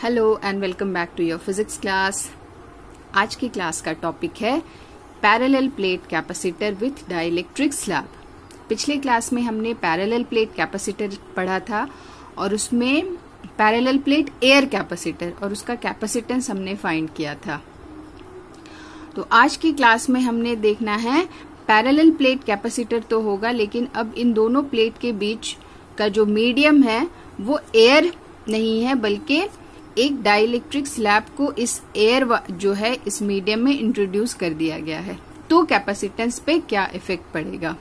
Hello and welcome back to your physics class. आज की class का टॉपिक है parallel plate capacitor with dielectric slab. पिछले class में हमने पैरेलल प्लेट कैपेसिटर पढ़ा था और उसमें पैरेलल प्लेट एयर कैपेसिटर और उसका कैपेसिटेंस हमने फाइंड किया था। तो आज की क्लास में हमने देखना है पैरेलल प्लेट कैपेसिटर तो होगा, लेकिन अब इन दोनों प्लेट के बीच का जो मीडियम है वो एयर नहीं है, बल्कि एक डाइलेक्ट्रिक स्लैब को इस एयर जो है इस मीडियम में इंट्रोड्यूस कर दिया गया है। तो कैपेसिटेंस पे क्या इफेक्ट पड़ेगा?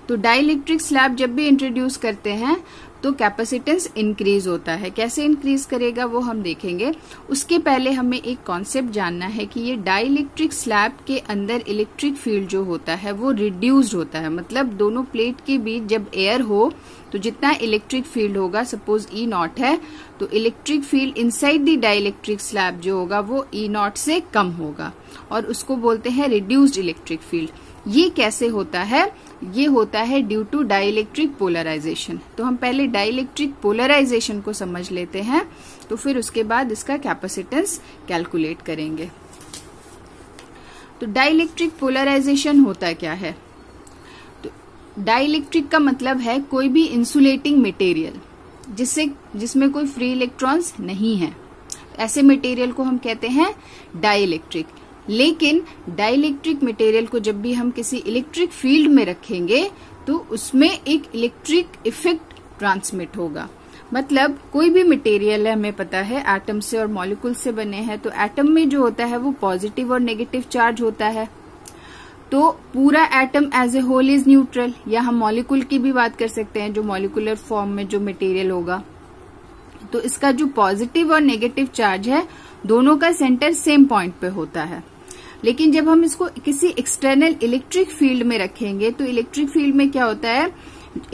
तो डाइलेक्ट्रिक स्लैब जब भी इंट्रोड्यूस करते हैं तो कैपेसिटेंस इंक्रीज होता है। कैसे इंक्रीज करेगा वो हम देखेंगे। उसके पहले हमें एक कॉन्सेप्ट जानना है कि ये डाइलेक्ट्रिक स्लैब के अंदर इलेक्ट्रिक फील्ड जो होता है वो रिड्यूस्ड होता है। मतलब दोनों प्लेट के बीच जब एयर हो तो जितना इलेक्ट्रिक फील्ड होगा, सपोज ई नॉट है, तो electric field inside the dielectric slab जो होगा वो ई नॉट से कम होगा और उसको बोलते हैं रिड्यूस्ड इलेक्ट्रिक फील्ड। ये कैसे होता है? ये होता है ड्यू टू डाइलेक्ट्रिक पोलराइजेशन। तो हम पहले डाइलेक्ट्रिक पोलराइजेशन को समझ लेते हैं, तो फिर उसके बाद इसका कैपेसिटेंस कैलकुलेट करेंगे। तो डाइलेक्ट्रिक पोलराइजेशन होता क्या है? तो डाइलेक्ट्रिक का मतलब है कोई भी इंसुलेटिंग मटेरियल जिसमें कोई फ्री इलेक्ट्रॉन्स नहीं है, ऐसे मटेरियल को हम कहते हैं डाइलेक्ट्रिक। लेकिन डाइलेक्ट्रिक मटेरियल को जब भी हम किसी इलेक्ट्रिक फील्ड में रखेंगे तो उसमें एक इलेक्ट्रिक इफेक्ट ट्रांसमिट होगा। मतलब कोई भी मटेरियल है, हमें पता है एटम से और मॉलिक्यूल से बने हैं, तो एटम में जो होता है वो पॉजिटिव और नेगेटिव चार्ज होता है। तो पूरा atom as a whole is neutral, या हम मॉलिक्यूल की भी बात कर सकते हैं, जो मॉलिक्यूलर फॉर्म में जो मटेरियल होगा। तो इसका जो पॉजिटिव और नेगेटिव चार्ज है दोनों का सेंटर सेम पॉइंट पे होता है। लेकिन जब हम इसको किसी एक्सटर्नल इलेक्ट्रिक फील्ड में रखेंगे तो इलेक्ट्रिक फील्ड में क्या होता है,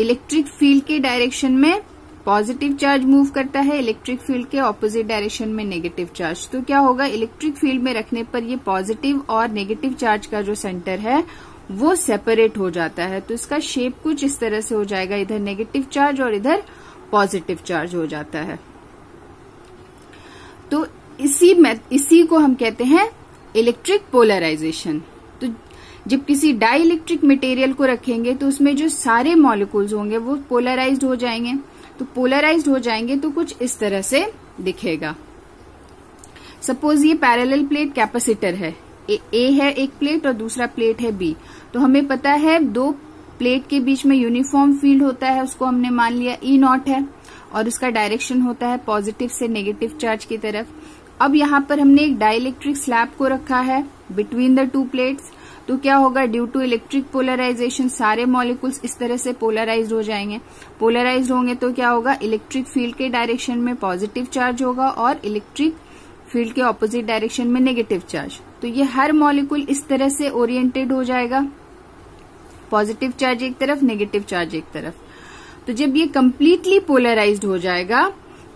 इलेक्ट्रिक फील्ड के डायरेक्शन में पॉजिटिव चार्ज मूव करता है, इलेक्ट्रिक फील्ड के ऑपोजिट डायरेक्शन में नेगेटिव चार्ज। तो क्या होगा, इलेक्ट्रिक फील्ड में रखने पर ये पॉजिटिव और नेगेटिव चार्ज का जो सेंटर है वो सेपरेट हो जाता है। तो इसका शेप कुछ इस तरह से हो जाएगा, इधर नेगेटिव चार्ज और इधर पॉजिटिव चार्ज हो जाता है। तो इसी को हम कहते हैं इलेक्ट्रिक पोलराइजेशन। तो जब किसी डाइलेक्ट्रिक मटेरियल को रखेंगे तो उसमें जो सारे मॉलिक्यूल्स होंगे वो पोलराइज्ड हो जाएंगे। तो पोलराइज्ड हो जाएंगे तो कुछ इस तरह से दिखेगा। सपोज ये पैरेलल प्लेट कैपेसिटर है, ए है एक प्लेट और दूसरा प्लेट है बी। तो हमें पता है दो प्लेट के बीच में यूनिफॉर्म फील्ड होता है, उसको हमने मान लिया ई नॉट है और उसका डायरेक्शन होता है पॉजिटिव से नेगेटिव चार्ज की तरफ। अब यहाँ पर हमने एक डाइलेक्ट्रिक स्लैब को रखा है बिटवीन द टू प्लेट्स। तो क्या होगा, ड्यू टू इलेक्ट्रिक पोलराइजेशन सारे मॉलिक्यूल्स इस तरह से पोलराइज्ड हो जाएंगे। पोलराइज्ड होंगे तो क्या होगा, इलेक्ट्रिक फील्ड के डायरेक्शन में पॉजिटिव चार्ज होगा और इलेक्ट्रिक फील्ड के ऑपोजिट डायरेक्शन में नेगेटिव चार्ज। तो ये हर मॉलिक्यूल इस तरह से ओरिएंटेड हो जाएगा, पॉजिटिव चार्ज एक तरफ, नेगेटिव चार्ज एक तरफ। तो जब ये कंप्लीटली पोलराइज्ड हो जाएगा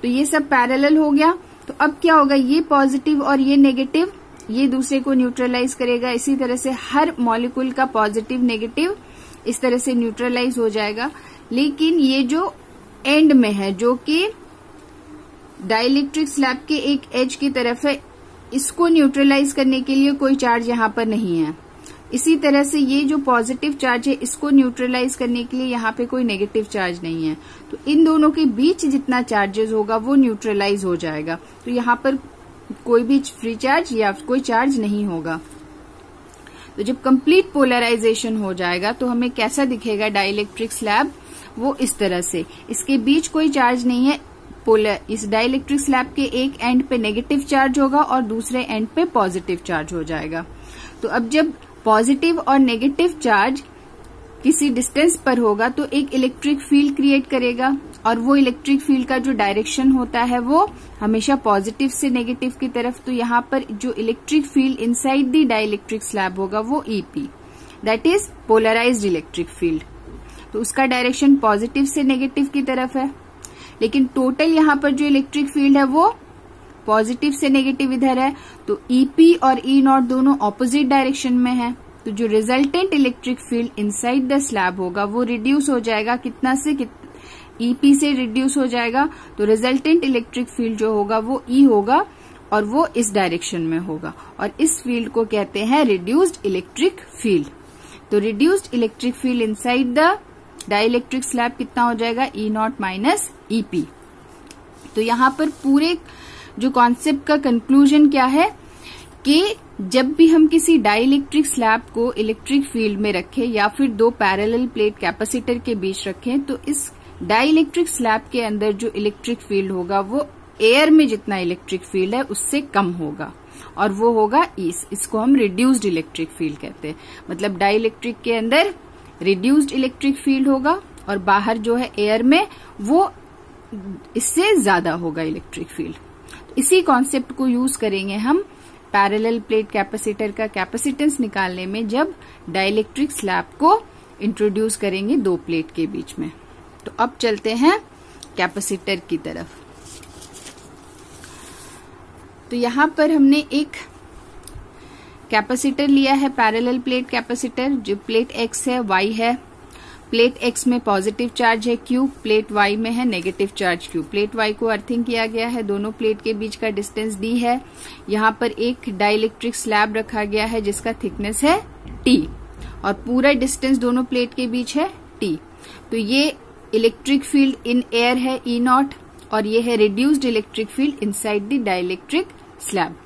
तो ये सब पैरेलल हो गया। तो अब क्या होगा, ये पॉजिटिव और ये नेगेटिव ये दूसरे को न्यूट्रलाइज करेगा। इसी तरह से हर मॉलिक्यूल का पॉजिटिव नेगेटिव इस तरह से न्यूट्रलाइज हो जाएगा। लेकिन ये जो एंड में है, जो कि डाइलेक्ट्रिक स्लैब के एक एज की तरफ है, इसको न्यूट्रलाइज करने के लिए कोई चार्ज यहाँ पर नहीं है। इसी तरह से ये जो पॉजिटिव चार्ज है इसको न्यूट्रलाइज करने के लिए यहाँ पे कोई नेगेटिव चार्ज नहीं है। तो इन दोनों के बीच जितना चार्जेस होगा वो न्यूट्रलाइज हो जाएगा। तो यहाँ पर कोई भी फ्री चार्ज या कोई चार्ज नहीं होगा। तो जब कंप्लीट पोलराइजेशन हो जाएगा तो हमें कैसा दिखेगा डाइलेक्ट्रिक स्लैब, वो इस तरह से, इसके बीच कोई चार्ज नहीं है। इस डाइलेक्ट्रिक स्लैब के एक एंड पे नेगेटिव चार्ज होगा और दूसरे एंड पे पॉजिटिव चार्ज हो जाएगा। तो अब जब पॉजिटिव और नेगेटिव चार्ज किसी डिस्टेंस पर होगा तो एक इलेक्ट्रिक फील्ड क्रिएट करेगा और वो इलेक्ट्रिक फील्ड का जो डायरेक्शन होता है वो हमेशा पॉजिटिव से नेगेटिव की तरफ। तो यहाँ पर जो electric field inside the dielectric slab होगा वो EP, that is polarised electric field. तो उसका डायरेक्शन पॉजिटिव से नेगेटिव की तरफ है। लेकिन टोटल यहाँ पर जो इलेक्ट्रिक फील्ड है वो पॉजिटिव से नेगेटिव इधर है। तो ईपी और ई नॉट दोनों ऑपोजिट डायरेक्शन में है। तो जो resultant electric field inside the slab होगा वो रिड्यूस हो जाएगा कितना से EP से रिड्यूस हो जाएगा, तो रिजल्टेंट इलेक्ट्रिक फील्ड जो होगा वो E होगा और वो इस डायरेक्शन में होगा, और इस फील्ड को कहते हैं रिड्यूस्ड इलेक्ट्रिक फील्ड। तो reduced electric field inside the dielectric slab कितना हो जाएगा, E0 माइनस EP। तो यहाँ पर पूरे जो कॉन्सेप्ट का कंक्लूजन क्या है कि जब भी हम किसी डाइलेक्ट्रिक स्लैब को इलेक्ट्रिक फील्ड में रखें या फिर दो पैरेलल प्लेट कैपेसिटर के बीच रखें, तो इस डाइलेक्ट्रिक स्लैब के अंदर जो इलेक्ट्रिक फील्ड होगा वो एयर में जितना इलेक्ट्रिक फील्ड है उससे कम होगा, और वो होगा इसको हम रिड्यूस्ड इलेक्ट्रिक फील्ड कहते हैं। मतलब डाइलेक्ट्रिक के अंदर रिड्यूस्ड इलेक्ट्रिक फील्ड होगा और बाहर जो है एयर में वो इससे ज्यादा होगा इलेक्ट्रिक फील्ड। इसी कॉन्सेप्ट को यूज करेंगे हम पैरेलल प्लेट कैपेसिटर का कैपेसिटेंस निकालने में, जब डाइलेक्ट्रिक स्लैब को इंट्रोड्यूस करेंगे दो प्लेट के बीच में। तो अब चलते हैं कैपेसिटर की तरफ। तो यहां पर हमने एक कैपेसिटर लिया है, पैरेलल प्लेट कैपेसिटर, जो प्लेट X है, Y है। प्लेट X में पॉजिटिव चार्ज है Q, प्लेट Y में है negative charge Q। Plate Y को अर्थिंग किया गया है, दोनों प्लेट के बीच का डिस्टेंस D है। यहाँ पर एक डाइलेक्ट्रिक स्लैब रखा गया है जिसका थिकनेस है T, और पूरा डिस्टेंस दोनों प्लेट के बीच है T। तो ये इलेक्ट्रिक फील्ड इन एयर है E0, और ये है reduced electric field inside the dielectric slab.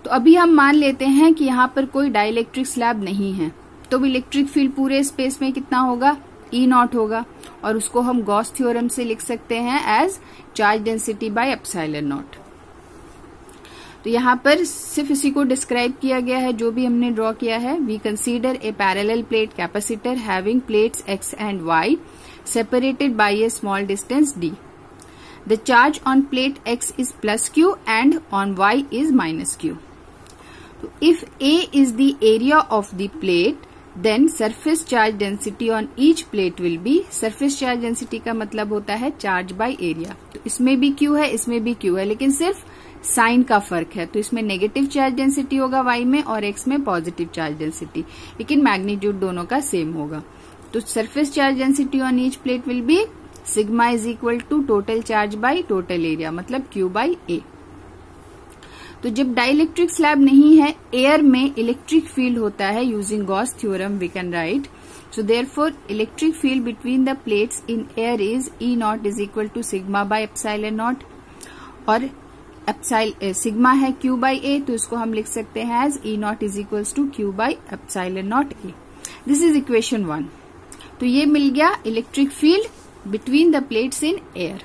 तो अभी हम मान लेते हैं कि यहाँ पर कोई डाइलेक्ट्रिक स्लैब नहीं है, तो इलेक्ट्रिक फील्ड पूरे स्पेस में कितना होगा, E0 होगा, और उसको हम गॉस थ्योरम से लिख सकते हैं as charge density by epsilon nought. तो यहाँ पर सिर्फ इसी को डिस्क्राइब किया गया है जो भी हमने ड्रॉ किया है। We consider a parallel plate capacitor having plates X and Y separated by a small distance D. The charge on plate X is plus Q and on Y is minus Q. So if A is the area of the plate, then surface charge density on each plate will be, surface charge density का मतलब होता है charge by area। तो इसमें भी Q है, इसमें भी Q है, लेकिन सिर्फ साइन का फर्क है। तो इसमें नेगेटिव चार्ज डेंसिटी होगा Y में और X में पॉजिटिव चार्ज डेंसिटी, लेकिन मैग्नीट्यूड दोनों का सेम होगा। तो surface charge density on each plate will be sigma is equal to total charge by total area, मतलब Q बाई A। तो जब डाइलेक्ट्रिक स्लैब नहीं है, एयर में इलेक्ट्रिक फील्ड होता है, using Gauss theorem we can write, so therefore electric field between the plates in air is E0 is equal to sigma by epsilon nought, और सिग्मा है Q बाई A, तो इसको हम लिख सकते हैं as E0 is equal to Q by epsilon not A। This is equation 1। तो ये मिल गया electric field between the plates in air.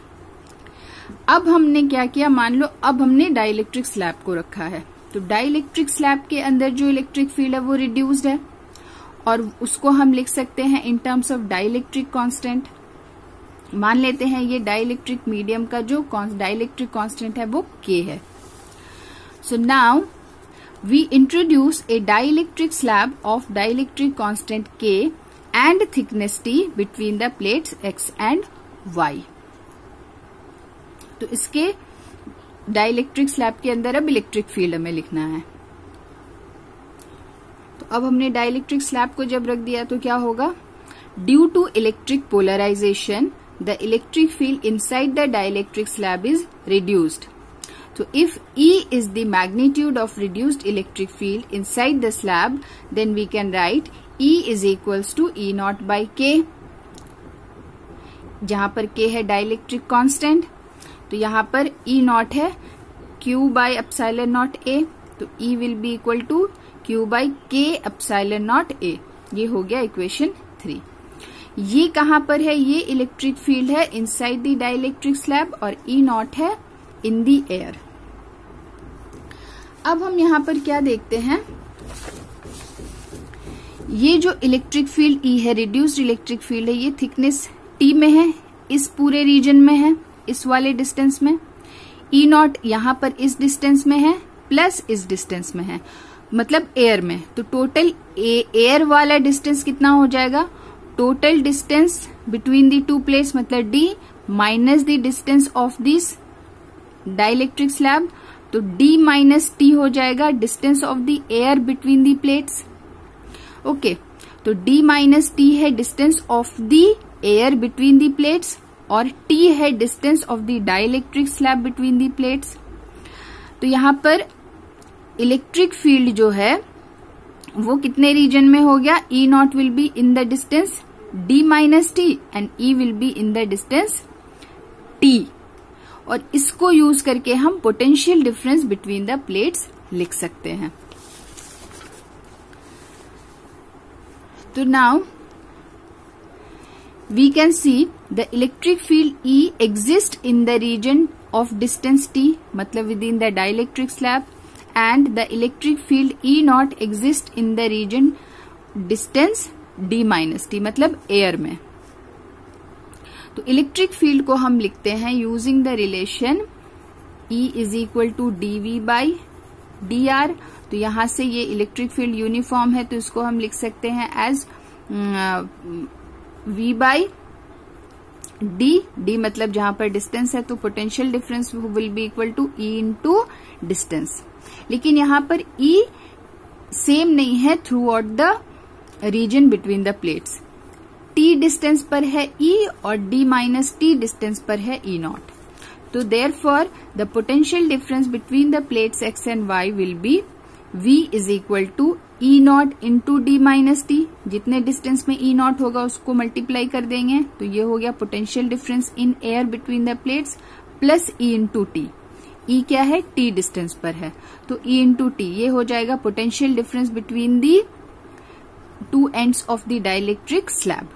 अब हमने क्या किया, मान लो अब हमने डाइलेक्ट्रिक स्लैब को रखा है, तो डाइलेक्ट्रिक स्लैब के अंदर जो इलेक्ट्रिक फील्ड है वो रिड्यूस्ड है, और उसको हम लिख सकते हैं in terms of dielectric constant. मान लेते हैं ये डाइलेक्ट्रिक मीडियम का जो डाइलेक्ट्रिक कांस्टेंट है वो K है। So now we introduce a dielectric slab of dielectric constant K and thickness T between the plates X and Y। तो इसके डाइलेक्ट्रिक स्लैब के अंदर अब इलेक्ट्रिक फील्ड हमें लिखना है। तो अब हमने डाइलेक्ट्रिक स्लैब को जब रख दिया तो क्या होगा, due to electric polarisation the electric field inside the dielectric slab is reduced. So if E is the magnitude of reduced electric field inside the slab, then we can write E is equals to E0 by K, जहां पर K है dielectric constant, तो यहां पर E0 है Q by epsilon naught A, तो E will be equal to Q by K epsilon naught A। ये हो गया इक्वेशन 3। ये कहां पर है, ये इलेक्ट्रिक फील्ड है इनसाइड द डाइलेक्ट्रिक स्लैब, और E0 है इन दी एयर। अब हम यहां पर क्या देखते हैं, ये जो इलेक्ट्रिक फील्ड E है, रिड्यूस्ड इलेक्ट्रिक फील्ड है, ये थिकनेस T में है, इस पूरे रीजन में है, इस वाले डिस्टेंस में। E0 यहां पर इस डिस्टेंस में है प्लस इस डिस्टेंस में है, मतलब एयर में। तो टोटल एयर वाला डिस्टेंस कितना हो जाएगा, total distance between the to plates मतलब D minus the distance of this dielectric slab, तो D माइनस T हो जाएगा distance of the air between the plates. Okay, तो D माइनस T है distance of the air between the plates, और t है distance of the dielectric slab between the plates. तो यहाँ पर इलेक्ट्रिक फील्ड जो है वो कितने रीजन में हो गया, E not will be in the distance d minus T and E will be in the distance t। और इसको यूज करके हम potential difference between the plates लिख सकते हैं। तो now we can see the electric field E exists in the region of distance t, मतलब within the dielectric slab, and the electric field E naught exists in the region distance d minus t, मतलब air में। तो electric field को हम लिखते हैं using the relation E is equal to dv by dr। तो यहां से ये इलेक्ट्रिक फील्ड यूनिफॉर्म है, तो इसको हम लिख सकते हैं एज v बाई d मतलब जहां पर डिस्टेंस है तो potential difference will be equal to E into distance. लेकिन यहां पर E सेम नहीं है throughout the region between the plates. t distance पर है E और d माइनस t डिस्टेंस पर है E नॉट। तो therefore the potential difference between the plates x and y will be v is equal to E nought into D minus T. जितने distance में E nought होगा उसको multiply कर देंगे, तो ये हो गया potential difference in air between the plates plus E into T. E क्या है, t डिस्टेंस पर है, तो E इंटू टी ये हो जाएगा potential difference between the two ends of the dielectric slab.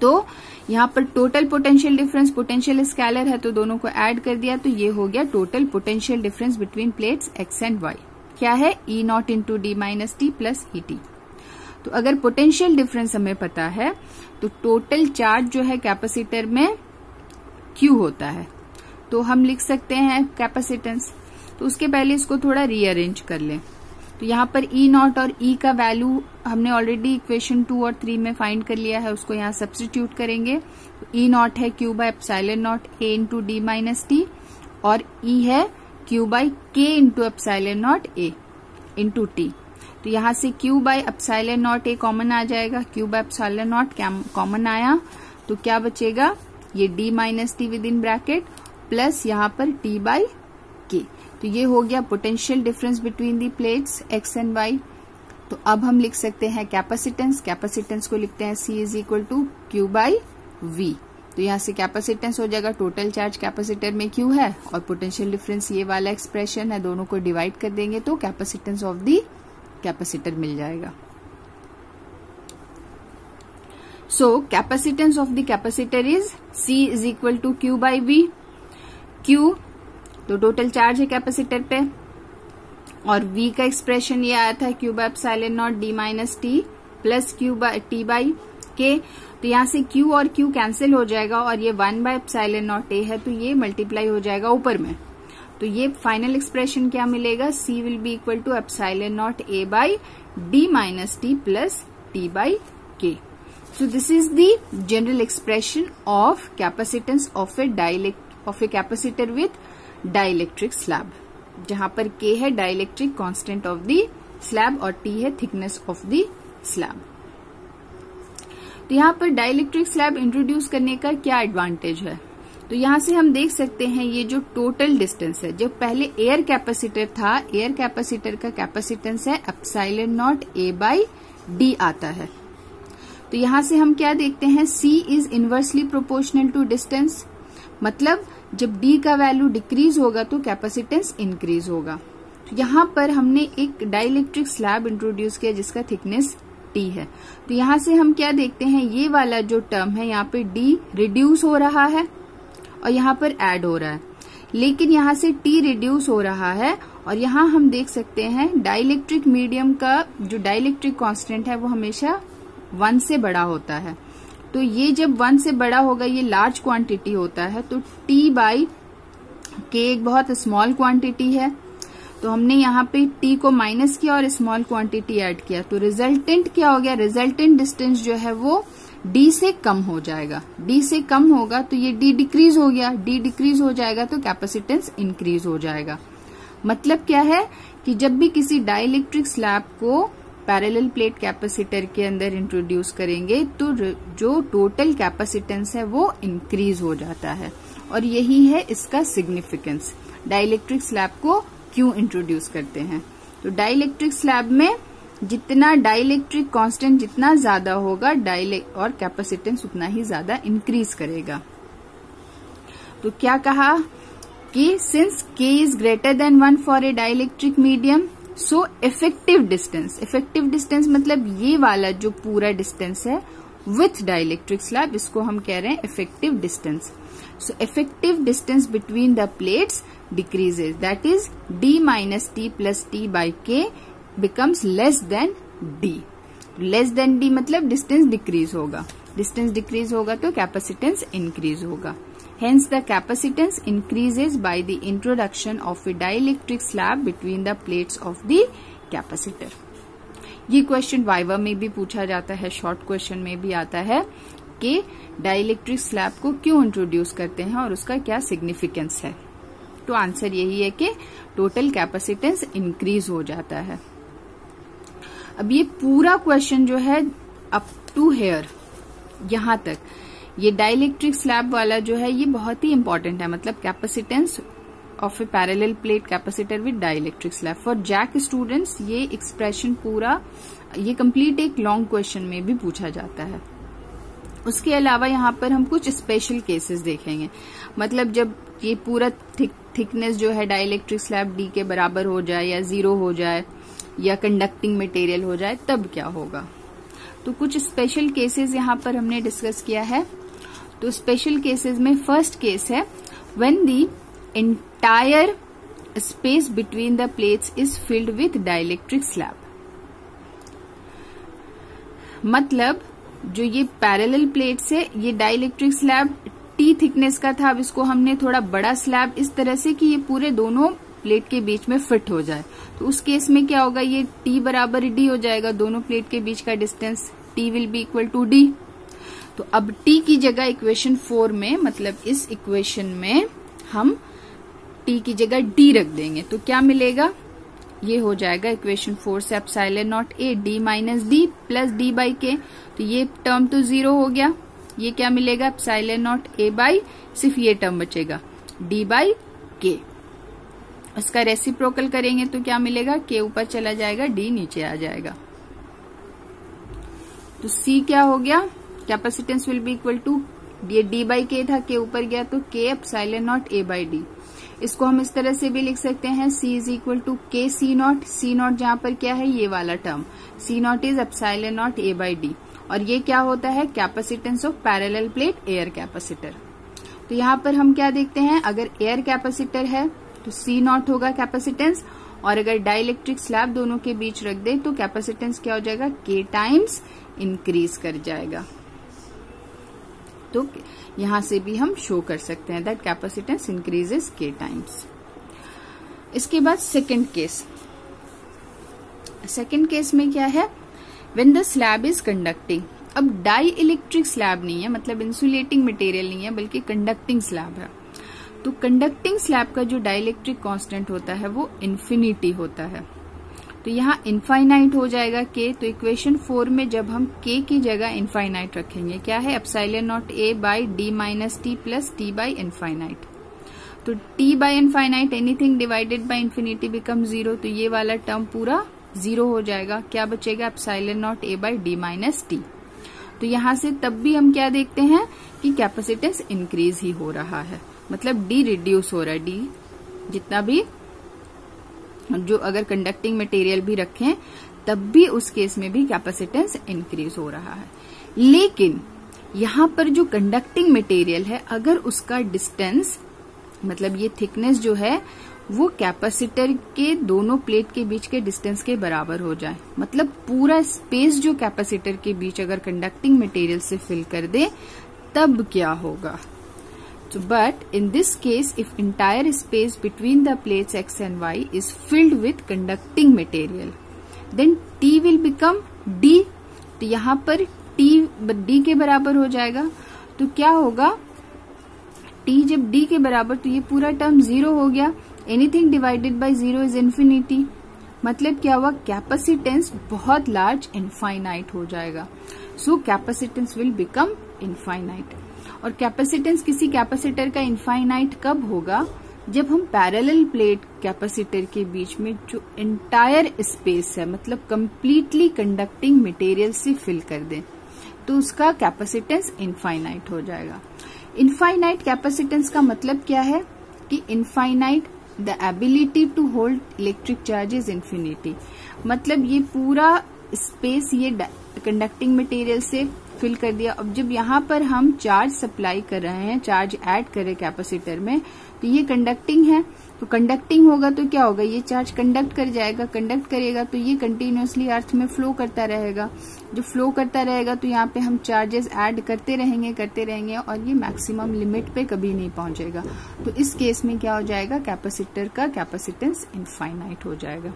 तो यहाँ पर total potential difference, potential scalar है तो दोनों को ऐड कर दिया, तो ये हो गया total potential difference between plates x and y। क्या है, E nought into D minus T plus E T. तो अगर पोटेंशियल डिफरेंस हमें पता है तो टोटल चार्ज जो है कैपेसिटर में Q होता है, तो हम लिख सकते हैं कैपेसिटेंस। तो उसके पहले इसको थोड़ा रीअरेंज कर लें। तो यहाँ पर E नॉट और E का वैल्यू हमने ऑलरेडी इक्वेशन 2 और 3 में फाइंड कर लिया है, उसको यहाँ सब्स्टिट्यूट करेंगे। तो E नॉट है Q by epsilon not A into D minus T, और E है Q by K into epsilon not A into T. तो यहाँ से Q by epsilon not A common आ जाएगा, Q by epsilon naught common आया, तो क्या बचेगा, ये D minus T with in bracket plus यहाँ पर T बाय K। तो ये हो गया potential difference between the plates x and y। तो अब हम लिख सकते हैं कैपेसिटेंस। कैपेसिटेंस को लिखते हैं C is equal to Q by V। तो यहाँ से कैपेसिटेंस हो जाएगा, टोटल चार्ज कैपेसिटर में Q है और पोटेंशियल डिफरेंस ये वाला एक्सप्रेशन है, दोनों को डिवाइड कर देंगे तो कैपेसिटेंस ऑफ दी कैपेसिटर मिल जाएगा। So capacitance of the capacitor is C is equal to Q by V। Q तो टोटल चार्ज है कैपेसिटर पे, और V का एक्सप्रेशन ये आया था Q by epsilon naught D minus T plus Q by T by K। तो यहाँ से Q और Q कैंसिल हो जाएगा और ये 1 बाय एप्सिलॉन नॉट A है, तो ये मल्टीप्लाई हो जाएगा ऊपर में। तो ये फाइनल एक्सप्रेशन क्या मिलेगा, C will be equal to epsilon not A by D minus T plus T by K। So this is the general expression of capacitance of a capacitor with dielectric slab, जहां पर K है dielectric constant of the slab और T है thickness of the slab. तो यहाँ पर dielectric slab introduce करने का क्या एडवांटेज है, तो यहाँ से हम देख सकते हैं ये जो टोटल डिस्टेंस है, जब पहले एयर कैपेसिटर था, एयर कैपेसिटर का कैपेसिटेंस है epsilon not A by D आता है। तो यहाँ से हम क्या देखते हैं, C is inversely proportional to distance, मतलब जब D का वैल्यू डिक्रीज होगा तो कैपेसिटेंस इंक्रीज होगा। तो यहाँ पर हमने एक डाइलेक्ट्रिक स्लैब इंट्रोड्यूस किया जिसका थिकनेस T है। तो यहाँ से हम क्या देखते हैं, ये वाला जो टर्म है यहाँ पे D रिड्यूस हो रहा है और यहाँ पर ऐड हो रहा है, लेकिन यहाँ से T रिड्यूस हो रहा है और यहाँ हम देख सकते हैं डाइलेक्ट्रिक मीडियम का जो डाइलेक्ट्रिक कांस्टेंट है वो हमेशा 1 से बड़ा होता है। तो ये जब 1 से बड़ा होगा, ये लार्ज क्वांटिटी होता है, तो T बाई K एक बहुत स्मॉल क्वांटिटी है। तो हमने यहाँ पे T को माइनस किया और स्मॉल क्वांटिटी ऐड किया, तो रिजल्टेंट क्या हो गया, रिजल्टेंट डिस्टेंस जो है वो D से कम हो जाएगा। D से कम होगा तो ये D डिक्रीज हो गया, D डिक्रीज हो जाएगा तो कैपेसिटेंस इंक्रीज हो जाएगा। मतलब क्या है कि जब भी किसी डाइलेक्ट्रिक स्लैब को पैरेलल प्लेट कैपेसिटर के अंदर इंट्रोड्यूस करेंगे तो जो टोटल कैपेसिटेंस है वो इंक्रीज हो जाता है, और यही है इसका सिग्निफिकेंस। डाइलेक्ट्रिक स्लैब को क्यों इंट्रोड्यूस करते हैं? तो डाइलेक्ट्रिक स्लैब में जितना डाइलेक्ट्रिक कांस्टेंट जितना ज्यादा होगा और कैपेसिटेंस उतना ही ज्यादा इंक्रीज करेगा। तो क्या कहा कि since k is greater than 1 for a dielectric medium, so effective distance मतलब ये वाला जो पूरा डिस्टेंस है विथ डाइलेक्ट्रिक स्लैब, इसको हम कह रहे हैं effective distance. So effective distance between the plates decreases, that is d minus T plus T by K becomes less than d। Less than d मतलब डिस्टेंस डिक्रीज होगा, distance decrease होगा तो capacitance increase होगा। Hence, the capacitance increases by the introduction of a dielectric slab between the plates of the capacitor. ये question viva में भी पूछा जाता है, शॉर्ट क्वेश्चन में भी आता है कि डाइलेक्ट्रिक स्लैब को क्यों इंट्रोड्यूस करते हैं और उसका क्या सिग्निफिकेंस है। तो आंसर यही है कि टोटल कैपेसिटेंस इंक्रीज हो जाता है। अब ये पूरा क्वेश्चन जो है अप टू हेयर यहां तक, ये डाइलेक्ट्रिक स्लैब वाला जो है ये बहुत ही इंपॉर्टेंट है, मतलब capacitance of a parallel plate capacitor with dielectric slab. For JAC students ये एक्सप्रेशन पूरा, ये कंप्लीट एक लॉन्ग क्वेश्चन में भी पूछा जाता है। उसके अलावा यहाँ पर हम कुछ स्पेशल केसेस देखेंगे, मतलब जब ये पूरा थिकनेस जो है डाइलेक्ट्रिक स्लैब डी के बराबर हो जाए या 0 हो जाए या कंडक्टिंग मटेरियल हो जाए तब क्या होगा। तो कुछ स्पेशल केसेस यहाँ पर हमने डिस्कस किया है। तो स्पेशल केसेस में फर्स्ट केस है when the entire space between the plates is filled with dielectric slab. मतलब जो ये पैरेलल प्लेट्स है, ये डाइलेक्ट्रिक स्लैब टी थिकनेस का था, अब इसको हमने थोड़ा बड़ा स्लैब इस तरह से कि ये पूरे दोनों प्लेट के बीच में फिट हो जाए। तो उस केस में क्या होगा, ये टी बराबर डी हो जाएगा, दोनों प्लेट के बीच का distance T will be equal to D. तो अब टी की जगह इक्वेशन 4 में, मतलब इस इक्वेशन में हम टी की जगह डी रख देंगे तो क्या मिलेगा, ये हो जाएगा इक्वेशन 4 से epsilon not A D minus D plus D by के। तो ये टर्म तो 0 हो गया, ये क्या मिलेगा एप्सिलॉन नॉट ए बाई, सिर्फ ये टर्म बचेगा डी बाई के। इसका रेसिप्रोकल करेंगे तो क्या मिलेगा, के ऊपर चला जाएगा, डी नीचे आ जाएगा। तो सी क्या हो गया, capacitance will be equal to, ये डी बाई के था, के ऊपर गया तो K epsilon not A by D. इसको हम इस तरह से भी लिख सकते हैं, सी इज इक्वल टू के सी नॉट, सी नॉट जहां पर क्या है ये वाला term, C nought is epsilon not A by D, और ये क्या होता है capacitance of parallel plate air capacitor. तो यहाँ पर हम क्या देखते हैं, अगर एयर कैपेसिटर है तो सी नॉट होगा कैपेसिटेंस, और अगर डाइलेक्ट्रिक स्लैब दोनों के बीच रख दे तो कैपेसिटेंस क्या हो जाएगा, के टाइम्स इंक्रीज कर जाएगा। तो यहां से भी हम शो कर सकते हैं दैट कैपेसिटेंस इंक्रीजेस के टाइम्स। इसके बाद सेकंड केस में क्या है, when the slab is conducting. अब डाई इलेक्ट्रिक स्लैब नहीं है, मतलब इंसुलेटिंग मटेरियल नहीं है, बल्कि कंडक्टिंग स्लैब है। तो कंडक्टिंग स्लैब का जो डाइलेक्ट्रिक कांस्टेंट होता है वो इन्फिनिटी होता है, तो यहाँ इनफाइनाइट हो जाएगा के। तो इक्वेशन 4 में जब हम के की जगह इनफाइनाइट रखेंगे, क्या है epsilon not A by D minus T plus T by infinite. तो T by infinite anything divided by infinity become 0, तो ये वाला टर्म पूरा 0 हो जाएगा, क्या बचेगा epsilon not A by D minus T. तो यहां से तब भी हम क्या देखते हैं कि कैपेसिटेंस इंक्रीज ही हो रहा है, मतलब डी रिड्यूस हो रहा है, डी जितना भी जो अगर कंडक्टिंग मटेरियल भी रखें तब भी उस केस में भी कैपेसिटेंस इंक्रीज हो रहा है। लेकिन यहां पर जो कंडक्टिंग मटेरियल है, अगर उसका डिस्टेंस मतलब ये थिकनेस जो है वो कैपेसिटर के दोनों प्लेट के बीच के डिस्टेंस के बराबर हो जाए, मतलब पूरा स्पेस जो कैपेसिटर के बीच अगर कंडक्टिंग मटेरियल से फिल कर दे तब क्या होगा। So, but in this case, if entire space between the plates X and Y is filled with conducting material, then T will become D. तो यहाँ पर T D के बराबर हो जाएगा, तो क्या होगा T जब D के बराबर, तो ये पूरा टर्म 0 हो गया, anything divided by 0 is infinity, मतलब क्या हुआ, कैपेसिटेंस बहुत लार्ज इनफाइनाइट हो जाएगा। So capacitance will become infinite. और कैपेसिटेंस किसी कैपेसिटर का इनफाइनाइट कब होगा, जब हम पैरेलल प्लेट कैपेसिटर के बीच में जो एंटायर स्पेस है, मतलब कंप्लीटली कंडक्टिंग मटेरियल से फिल कर दें, तो उसका कैपेसिटेंस इनफाइनाइट हो जाएगा। इनफाइनाइट कैपेसिटेंस का मतलब क्या है कि infinite the ability to hold electric charge is infinity, मतलब ये पूरा स्पेस ये कंडक्टिंग मटेरियल से फिल कर दिया। अब जब यहाँ पर हम चार्ज सप्लाई कर रहे हैं, चार्ज ऐड कर रहे कैपेसिटर में, तो ये कंडक्टिंग है, तो कंडक्टिंग होगा तो क्या होगा, ये चार्ज कंडक्ट कर जाएगा, कंडक्ट करेगा तो ये कंटिन्यूअसली अर्थ में फ्लो करता रहेगा। जो फ्लो करता रहेगा तो यहाँ पे हम चार्जेस ऐड करते रहेंगे और ये मैक्सिमम लिमिट पे कभी नहीं पहुंचेगा। तो इस केस में क्या हो जाएगा, कैपेसिटर का कैपेसिटेंस इनफाइनाइट हो जाएगा।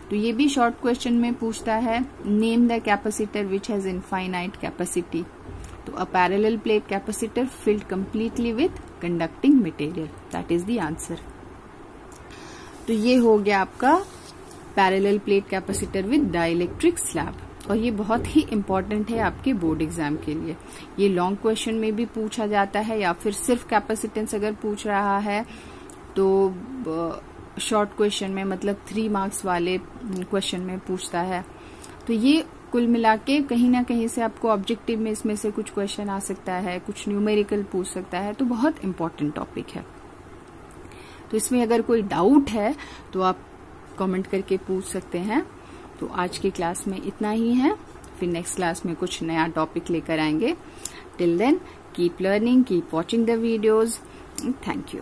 तो ये भी शॉर्ट क्वेश्चन में पूछता है, name the capacitor which has infinite capacity. तो a parallel plate capacitor filled completely with conducting material, that is the answer. तो ये हो गया आपका parallel plate capacitor with dielectric slab, और ये बहुत ही इंपॉर्टेंट है आपके बोर्ड एग्जाम के लिए। ये लॉन्ग क्वेश्चन में भी पूछा जाता है, या फिर सिर्फ कैपेसिटेंस अगर पूछ रहा है तो शॉर्ट क्वेश्चन में, मतलब 3 मार्क्स वाले क्वेश्चन में पूछता है। तो ये कुल मिला के कहीं ना कहीं से आपको ऑब्जेक्टिव में इसमें से कुछ क्वेश्चन आ सकता है, कुछ न्यूमेरिकल पूछ सकता है, तो बहुत इंपॉर्टेंट टॉपिक है। तो इसमें अगर कोई डाउट है तो आप कमेंट करके पूछ सकते हैं। तो आज की क्लास में इतना ही है, फिर नेक्स्ट क्लास में कुछ नया टॉपिक लेकर आएंगे। Till then keep learning, keep watching the videos. Thank you.